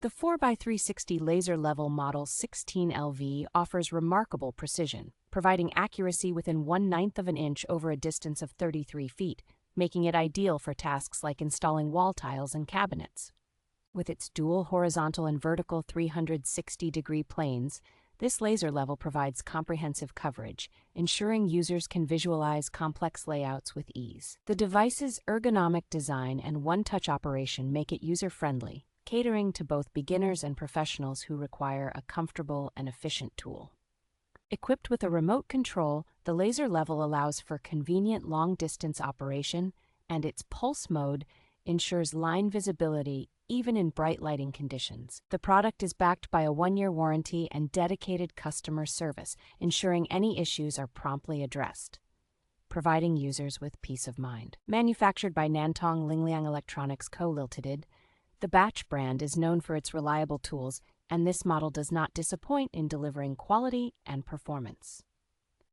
The 4x360 laser level model 16LV offers remarkable precision, providing accuracy within 1/9 of an inch over a distance of 33 feet, making it ideal for tasks like installing wall tiles and cabinets. With its dual horizontal and vertical 360-degree planes, this laser level provides comprehensive coverage, ensuring users can visualize complex layouts with ease. The device's ergonomic design and one-touch operation make it user-friendly, catering to both beginners and professionals who require a comfortable and efficient tool. Equipped with a remote control, the laser level allows for convenient long-distance operation, and its pulse mode ensures line visibility even in bright lighting conditions. The product is backed by a 1-year warranty and dedicated customer service, ensuring any issues are promptly addressed, providing users with peace of mind. Manufactured by Nantong Lingliang Electronics Co. Ltd., the Batch brand is known for its reliable tools, and this model does not disappoint in delivering quality and performance.